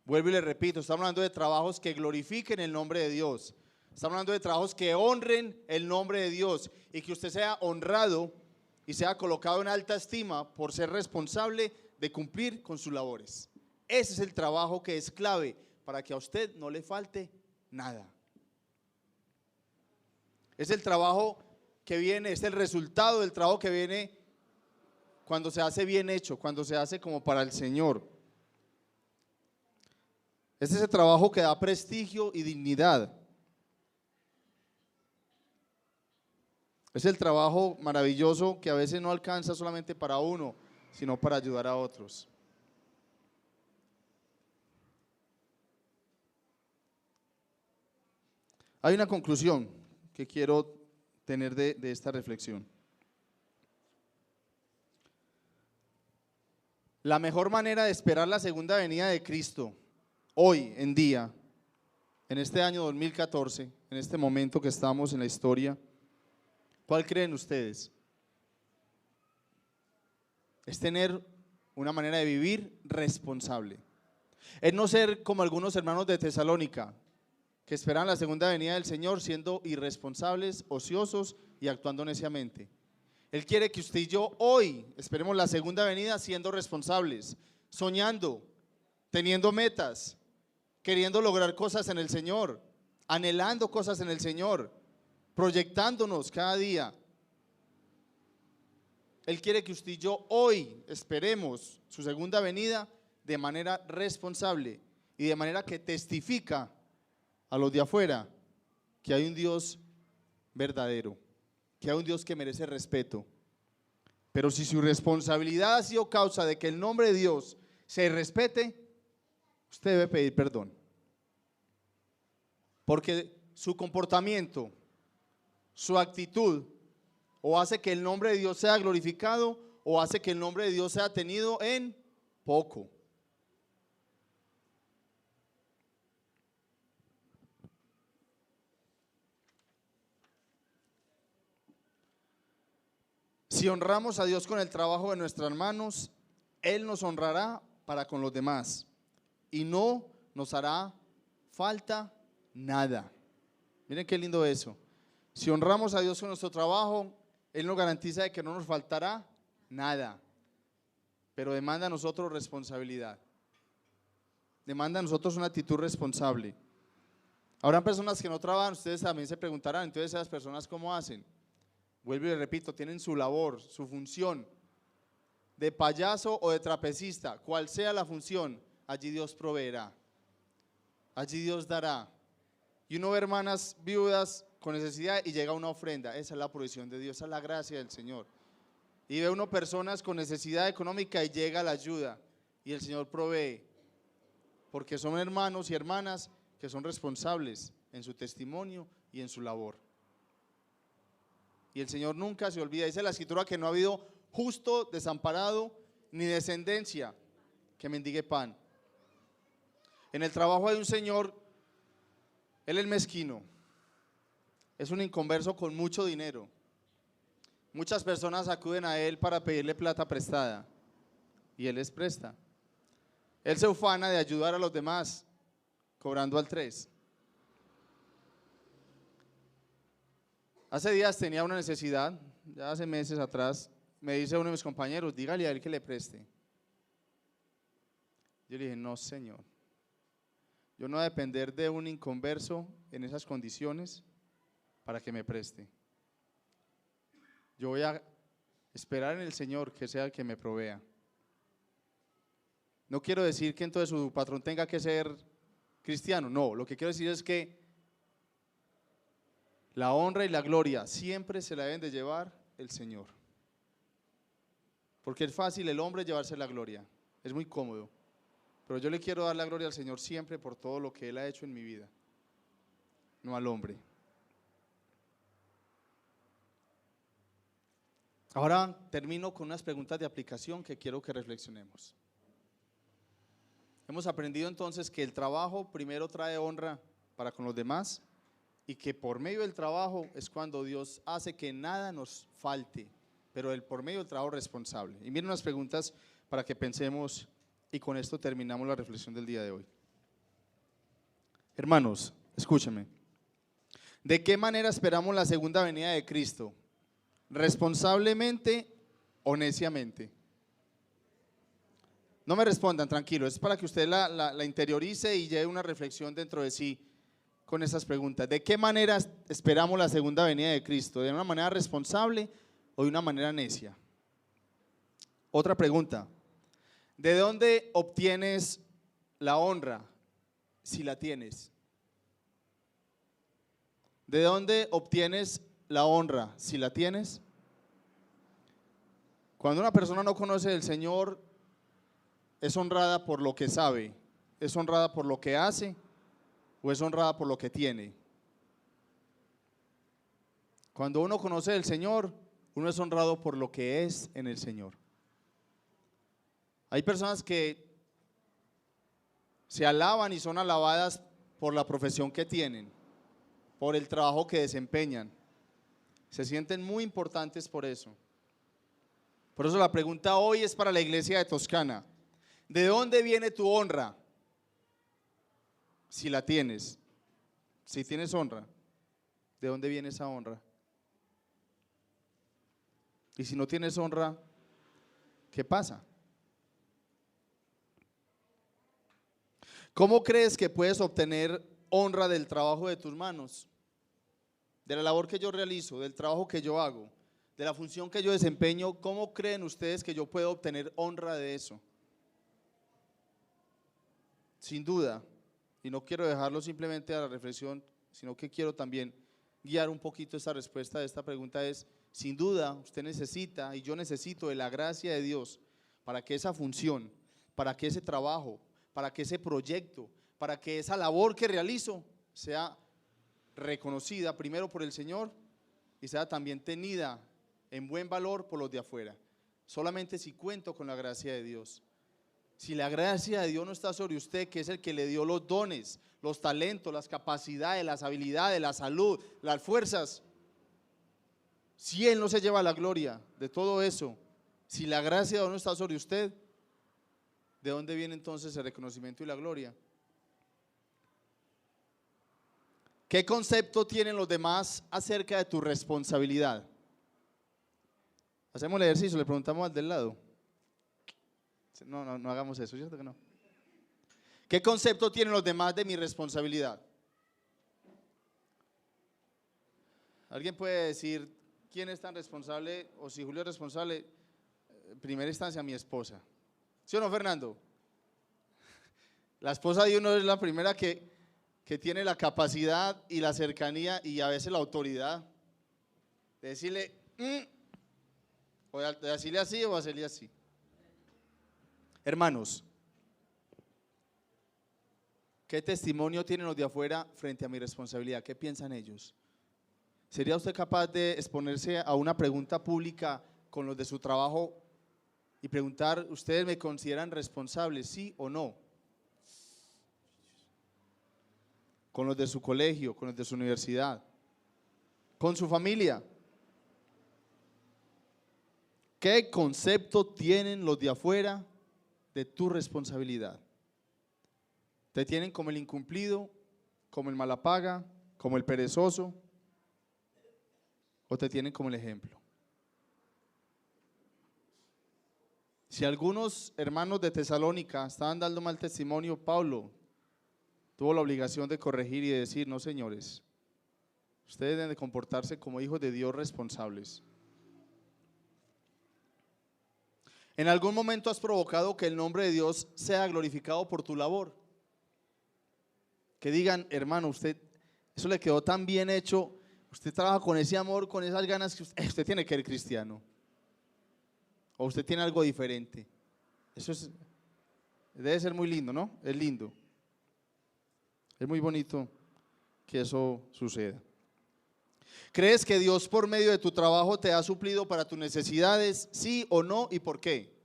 Vuelvo y le repito, estamos hablando de trabajos que glorifiquen el nombre de Dios. Estamos hablando de trabajos que honren el nombre de Dios y que usted sea honrado y sea colocado en alta estima por ser responsable de cumplir con sus labores. Ese es el trabajo que es clave para que a usted no le falte nada. Es el trabajo que viene, es el resultado del trabajo que viene cuando se hace bien hecho, cuando se hace como para el Señor. Es ese trabajo que da prestigio y dignidad. Es el trabajo maravilloso que a veces no alcanza solamente para uno, sino para ayudar a otros. Hay una conclusión que quiero tener de esta reflexión. La mejor manera de esperar la segunda venida de Cristo, hoy en día, en este año 2014, en este momento que estamos en la historia, ¿cuál creen ustedes? Es tener una manera de vivir responsable. Es no ser como algunos hermanos de Tesalónica, que esperan la segunda venida del Señor siendo irresponsables, ociosos y actuando neciamente. Él quiere que usted y yo hoy esperemos la segunda venida siendo responsables, soñando, teniendo metas, queriendo lograr cosas en el Señor, anhelando cosas en el Señor, proyectándonos cada día. Él quiere que usted y yo hoy esperemos su segunda venida de manera responsable y de manera que testifica a los de afuera que hay un Dios verdadero, que hay un Dios que merece respeto. Pero si su responsabilidad ha sido causa de que el nombre de Dios se respete, usted debe pedir perdón. Porque su comportamiento, su actitud, o hace que el nombre de Dios sea glorificado, o hace que el nombre de Dios sea tenido en poco. Si honramos a Dios con el trabajo de nuestras manos, Él nos honrará para con los demás y no nos hará falta nada. Miren qué lindo eso. Si honramos a Dios con nuestro trabajo, Él nos garantiza de que no nos faltará nada, pero demanda a nosotros responsabilidad. Demanda a nosotros una actitud responsable. Habrán personas que no trabajan, ustedes también se preguntarán, entonces esas personas ¿cómo hacen? Vuelvo y repito, tienen su labor, su función, de payaso o de trapecista, cual sea la función, allí Dios proveerá, allí Dios dará. Y uno ve hermanas viudas con necesidad y llega una ofrenda, esa es la provisión de Dios, esa es la gracia del Señor. Y ve uno personas con necesidad económica y llega la ayuda y el Señor provee, porque son hermanos y hermanas que son responsables en su testimonio y en su labor. Y el Señor nunca se olvida, dice la Escritura que no ha habido justo desamparado ni descendencia que mendigue pan. En el trabajo hay un señor, él es mezquino, es un inconverso con mucho dinero. Muchas personas acuden a él para pedirle plata prestada y él les presta. Él se ufana de ayudar a los demás cobrando al 3. Hace días tenía una necesidad, ya hace meses atrás, me dice uno de mis compañeros, dígale a él que le preste. Yo le dije, no señor, yo no voy a depender de un inconverso en esas condiciones para que me preste. Yo voy a esperar en el Señor que sea el que me provea. No quiero decir que entonces su patrón tenga que ser cristiano, no, lo que quiero decir es que la honra y la gloria siempre se la deben de llevar el Señor. Porque es fácil el hombre llevarse la gloria, es muy cómodo. Pero yo le quiero dar la gloria al Señor siempre por todo lo que Él ha hecho en mi vida, no al hombre. Ahora termino con unas preguntas de aplicación que quiero que reflexionemos. Hemos aprendido entonces que el trabajo primero trae honra para con los demás y que por medio del trabajo es cuando Dios hace que nada nos falte, pero por medio del trabajo responsable. Y miren unas preguntas para que pensemos y con esto terminamos la reflexión del día de hoy. Hermanos, escúchenme. ¿De qué manera esperamos la segunda venida de Cristo? ¿Responsablemente o neciamente? No me respondan, tranquilo, es para que usted la interiorice y lleve una reflexión dentro de sí con esas preguntas. ¿De qué manera esperamos la segunda venida de Cristo? ¿De una manera responsable o de una manera necia? Otra pregunta, ¿de dónde obtienes la honra si la tienes? ¿De dónde obtienes la honra si la tienes? Cuando una persona no conoce del Señor, ¿es honrada por lo que sabe? ¿Es honrada por lo que hace? ¿O es honrada por lo que tiene? Cuando uno conoce del Señor, uno es honrado por lo que es en el Señor. Hay personas que se alaban y son alabadas por la profesión que tienen, por el trabajo que desempeñan. Se sienten muy importantes por eso. Por eso la pregunta hoy es para la iglesia de Toscana. ¿De dónde viene tu honra? Si la tienes, si tienes honra, ¿de dónde viene esa honra? Y si no tienes honra, ¿qué pasa? ¿Cómo crees que puedes obtener honra del trabajo de tus manos? De la labor que yo realizo, del trabajo que yo hago, de la función que yo desempeño. ¿Cómo creen ustedes que yo puedo obtener honra de eso? Sin duda, y no quiero dejarlo simplemente a la reflexión, sino que quiero también guiar un poquito esta respuesta de esta pregunta, es, sin duda, usted necesita y yo necesito de la gracia de Dios para que esa función, para que ese trabajo, para que ese proyecto, para que esa labor que realizo sea reconocida primero por el Señor y sea también tenida en buen valor por los de afuera. Solamente si cuento con la gracia de Dios. Si la gracia de Dios no está sobre usted, que es el que le dio los dones, los talentos, las capacidades, las habilidades, la salud, las fuerzas, si Él no se lleva la gloria de todo eso, si la gracia de Dios no está sobre usted, ¿de dónde viene entonces el reconocimiento y la gloria? ¿Qué concepto tienen los demás acerca de tu responsabilidad? Hacemos el ejercicio, le preguntamos al del lado. No hagamos eso, ¿cierto que no? ¿Qué concepto tienen los demás de mi responsabilidad? ¿Alguien puede decir quién es tan responsable o si Julio es responsable? En primera instancia, mi esposa. ¿Sí o no, Fernando? La esposa de uno es la primera que tiene la capacidad y la cercanía y a veces la autoridad de decirle, o de decirle así o hacerle así. Hermanos, ¿qué testimonio tienen los de afuera frente a mi responsabilidad? ¿Qué piensan ellos? ¿Sería usted capaz de exponerse a una pregunta pública con los de su trabajo y preguntar, ¿ustedes me consideran responsable, sí o no? Con los de su colegio, con los de su universidad, con su familia. ¿Qué concepto tienen los de afuera de tu responsabilidad? ¿Te tienen como el incumplido, como el malapaga, como el perezoso? ¿O te tienen como el ejemplo? Si algunos hermanos de Tesalónica estaban dando mal testimonio, Pablo tuvo la obligación de corregir y de decir, no señores, ustedes deben de comportarse como hijos de Dios responsables. ¿En algún momento has provocado que el nombre de Dios sea glorificado por tu labor? Que digan, hermano, usted, eso le quedó tan bien hecho, usted trabaja con ese amor, con esas ganas, que usted tiene que ser cristiano. O usted tiene algo diferente. Eso debe ser muy lindo, ¿no? Es lindo. Es muy bonito que eso suceda. ¿Crees que Dios por medio de tu trabajo te ha suplido para tus necesidades? ¿Sí o no? ¿Y por qué?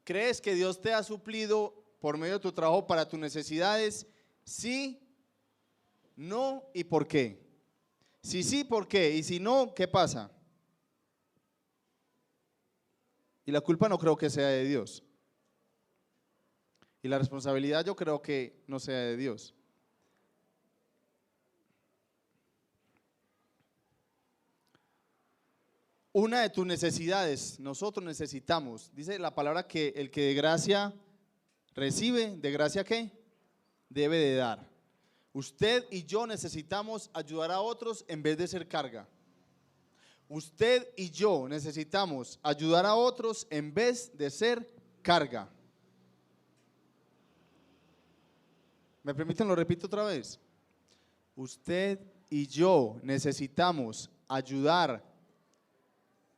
¿Crees que Dios te ha suplido por medio de tu trabajo para tus necesidades? ¿Sí? ¿No? ¿Y por qué? Si sí, ¿por qué? Y si no, ¿qué pasa? Y la culpa no creo que sea de Dios. Y la responsabilidad yo creo que no sea de Dios. Una de tus necesidades, nosotros necesitamos, dice la palabra que el que de gracia recibe, ¿de gracia qué? Debe de dar. Usted y yo necesitamos ayudar a otros en vez de ser carga. Usted y yo necesitamos ayudar a otros en vez de ser carga. ¿Me permiten? Lo repito otra vez. Usted y yo necesitamos ayudar,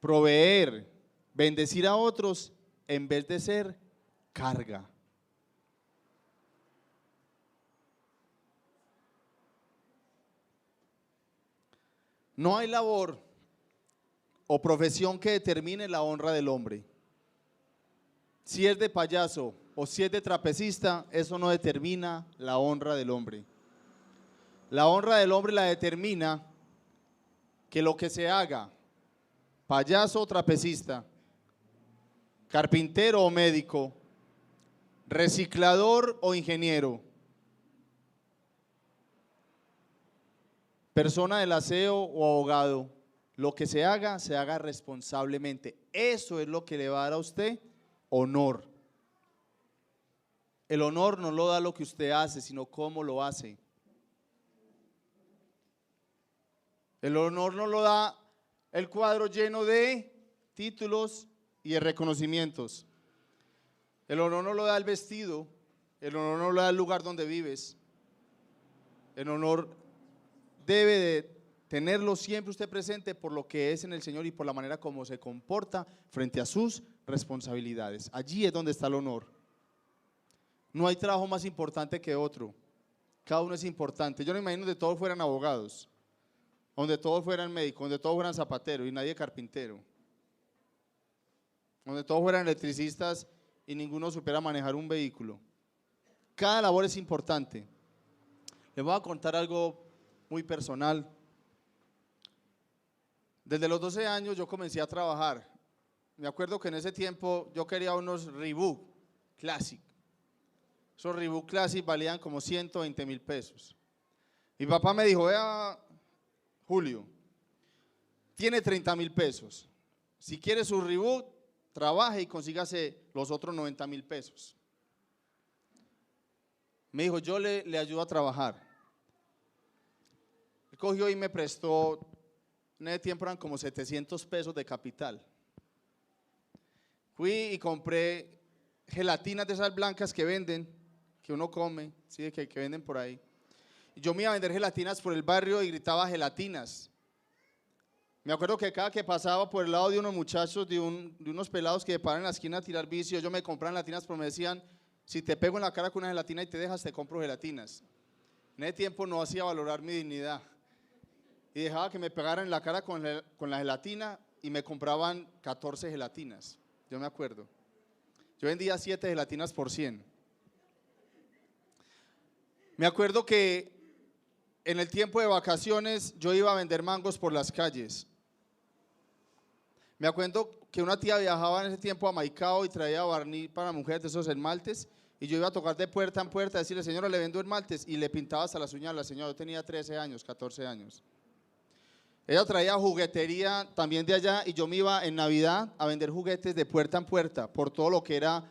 proveer, bendecir a otros en vez de ser carga. No hay labor, o profesión que determine la honra del hombre. Si es de payaso o si es de trapecista, eso no determina la honra del hombre. La honra del hombre la determina que lo que se haga, payaso o trapecista, carpintero o médico, reciclador o ingeniero, persona del aseo o abogado, lo que se haga responsablemente. Eso es lo que le va a dar a usted honor. El honor no lo da lo que usted hace, sino cómo lo hace. El honor no lo da el cuadro lleno de títulos y de reconocimientos. El honor no lo da el vestido, el honor no lo da el lugar donde vives. El honor debe de tenerlo siempre usted presente por lo que es en el Señor y por la manera como se comporta frente a sus responsabilidades. Allí es donde está el honor. No hay trabajo más importante que otro. Cada uno es importante. Yo no imagino que todos fueran abogados, donde todos fueran médicos, donde todos fueran zapateros y nadie carpintero, donde todos fueran electricistas y ninguno supiera manejar un vehículo. Cada labor es importante. Les voy a contar algo muy personal. Desde los 12 años yo comencé a trabajar. Me acuerdo que en ese tiempo yo quería unos Reebok Classic. Esos Reebok Classic valían como 120.000 pesos. Mi papá me dijo: vea, Julio, tiene 30.000 pesos. Si quiere su Reebok, trabaje y consígase los otros 90.000 pesos. Me dijo: yo le ayudo a trabajar. Él cogió y me prestó, en ese tiempo eran como 700 pesos de capital. Fui y compré gelatinas de esas blancas que venden, que uno come, ¿sí? que venden por ahí. Y yo me iba a vender gelatinas por el barrio y gritaba gelatinas. Me acuerdo que cada que pasaba por el lado de unos muchachos, de unos pelados que paran en la esquina a tirar vicio, ellos me compraban gelatinas, pero me decían: si te pego en la cara con una gelatina y te dejas, te compro gelatinas. En ese tiempo no hacía valorar mi dignidad y dejaba que me pegaran en la cara con la gelatina y me compraban 14 gelatinas. Yo me acuerdo. Yo vendía 7 gelatinas por 100. Me acuerdo que en el tiempo de vacaciones yo iba a vender mangos por las calles. Me acuerdo que una tía viajaba en ese tiempo a Maicao y traía barniz para mujeres de esos esmaltes, y yo iba a tocar de puerta en puerta a decirle: señora, le vendo esmaltes, y le pintaba hasta las uñas a la señora. Yo tenía 13 años, 14 años. Ella traía juguetería también de allá, y yo me iba en Navidad a vender juguetes de puerta en puerta por todo lo que era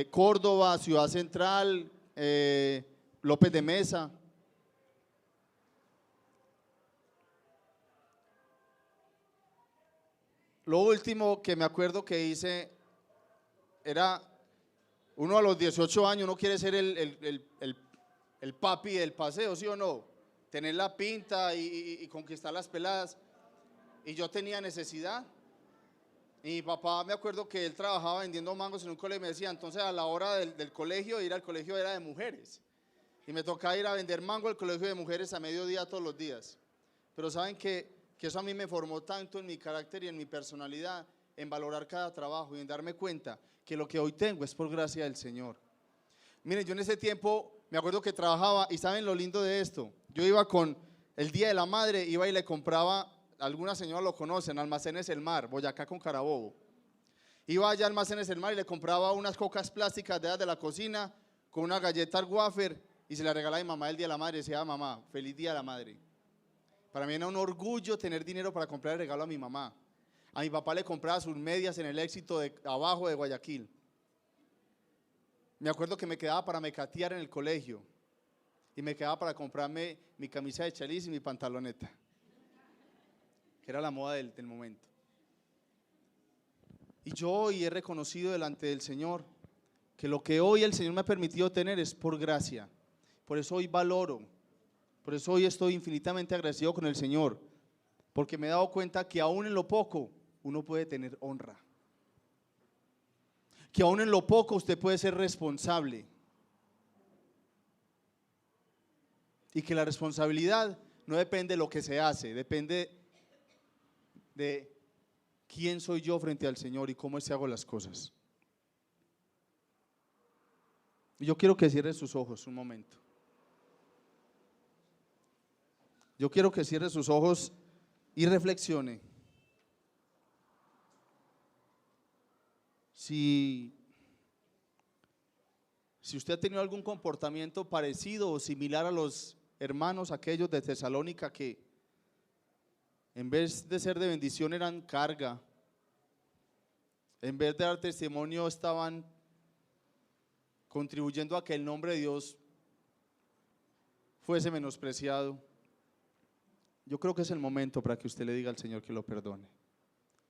Córdoba, Ciudad Central, López de Mesa. Lo último que me acuerdo que hice era, uno a los 18 años, uno quiere ser el papi del paseo, ¿sí o no? Tener la pinta y conquistar las peladas. Y yo tenía necesidad. Y mi papá, me acuerdo que él trabajaba vendiendo mangos en un colegio, y me decía: entonces a la hora del colegio, ir al colegio era de mujeres. Y me tocaba ir a vender mango al colegio de mujeres a mediodía todos los días. Pero saben que eso a mí me formó tanto en mi carácter y en mi personalidad, en valorar cada trabajo y en darme cuenta que lo que hoy tengo es por gracia del Señor. Miren, yo en ese tiempo me acuerdo que trabajaba, y saben lo lindo de esto, yo iba con el Día de la Madre, iba y le compraba, algunas señoras lo conocen, Almacenes El Mar, Boyacá con Carabobo. Iba allá a Almacenes El Mar y le compraba unas cocas plásticas de la cocina con una galleta wafer, y se la regalaba a mi mamá el Día de la Madre. Decía: mamá, feliz Día de la Madre. Para mí era un orgullo tener dinero para comprar el regalo a mi mamá. A mi papá le compraba sus medias en el Éxito de abajo de Guayaquil. Me acuerdo que me quedaba para mecatear en el colegio, y me quedaba para comprarme mi camisa de chaliz y mi pantaloneta, que era la moda del momento. Y yo hoy he reconocido delante del Señor que lo que hoy el Señor me ha permitido tener es por gracia. Por eso hoy valoro, por eso hoy estoy infinitamente agradecido con el Señor, porque me he dado cuenta que aún en lo poco uno puede tener honra, que aún en lo poco usted puede ser responsable, y que la responsabilidad no depende de lo que se hace, depende de quién soy yo frente al Señor y cómo es que hago las cosas. Yo quiero que cierre sus ojos un momento. Yo quiero que cierre sus ojos y reflexione. Si usted ha tenido algún comportamiento parecido o similar a los hermanos aquellos de Tesalónica que en vez de ser de bendición eran carga, en vez de dar testimonio estaban contribuyendo a que el nombre de Dios fuese menospreciado. Yo creo que es el momento para que usted le diga al Señor que lo perdone,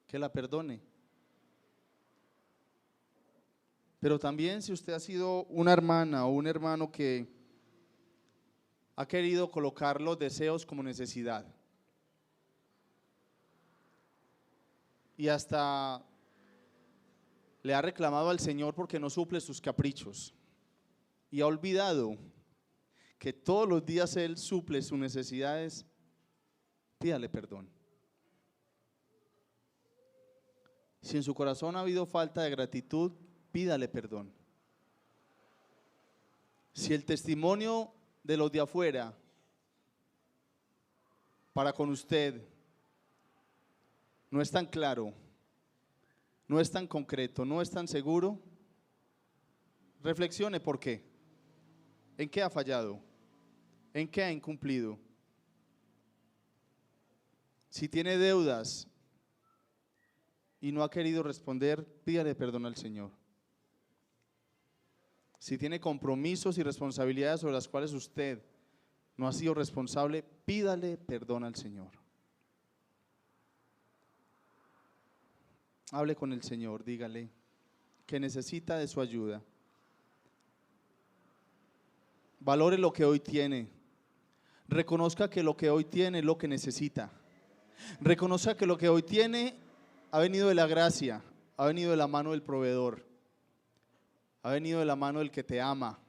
que la perdone. Pero también si usted ha sido una hermana o un hermano que ha querido colocar los deseos como necesidad y hasta le ha reclamado al Señor porque no suple sus caprichos y ha olvidado que todos los días Él suple sus necesidades, pídale perdón. Si en su corazón ha habido falta de gratitud, pídale perdón. Si el testimonio de los de afuera para con usted no es tan claro, no es tan concreto, no es tan seguro, reflexione por qué. ¿En qué ha fallado? ¿En qué ha incumplido? Si tiene deudas y no ha querido responder, pídale perdón al Señor. Si tiene compromisos y responsabilidades sobre las cuales usted no ha sido responsable, pídale perdón al Señor. Hable con el Señor, dígale que necesita de su ayuda. Valore lo que hoy tiene. Reconozca que lo que hoy tiene es lo que necesita. Reconozca que lo que hoy tiene ha venido de la gracia, ha venido de la mano del proveedor, ha venido de la mano del que te ama.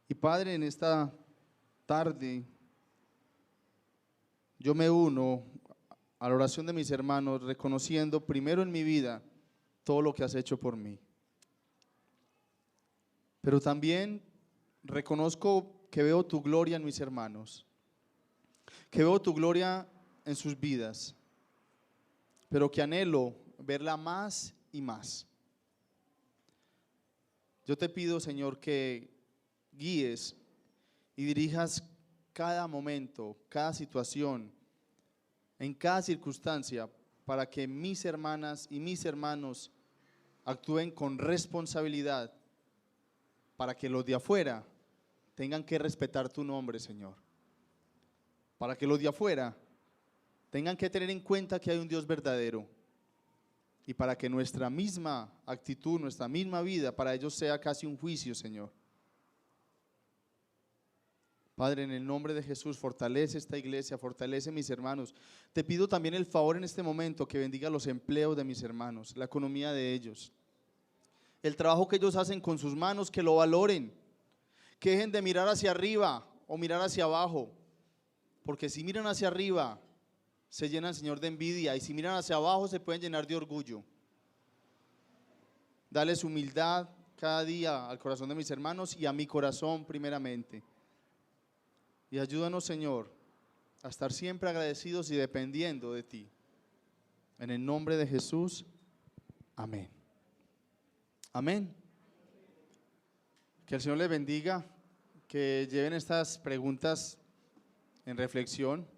Y Padre, en esta tarde yo me uno a la oración de mis hermanos, reconociendo primero en mi vida todo lo que has hecho por mí. Pero también reconozco que veo tu gloria en mis hermanos, que veo tu gloria en sus vidas, pero que anhelo verla más y más. Yo te pido, Señor, que guíes y dirijas cada momento, cada situación, en cada circunstancia, para que mis hermanas y mis hermanos actúen con responsabilidad, para que los de afuera tengan que respetar tu nombre, Señor, para que los de afuera tengan que tener en cuenta que hay un Dios verdadero, y para que nuestra misma actitud, nuestra misma vida para ellos sea casi un juicio, Señor. Padre, en el nombre de Jesús, fortalece esta iglesia, fortalece mis hermanos. Te pido también el favor en este momento que bendiga los empleos de mis hermanos, la economía de ellos, el trabajo que ellos hacen con sus manos, que lo valoren, que dejen de mirar hacia arriba o mirar hacia abajo, porque si miran hacia arriba se llenan, Señor, de envidia, y si miran hacia abajo se pueden llenar de orgullo. Dales humildad cada día al corazón de mis hermanos y a mi corazón primeramente. Y ayúdanos, Señor, a estar siempre agradecidos y dependiendo de ti. En el nombre de Jesús, amén. Amén. Que el Señor les bendiga, que lleven estas preguntas en reflexión.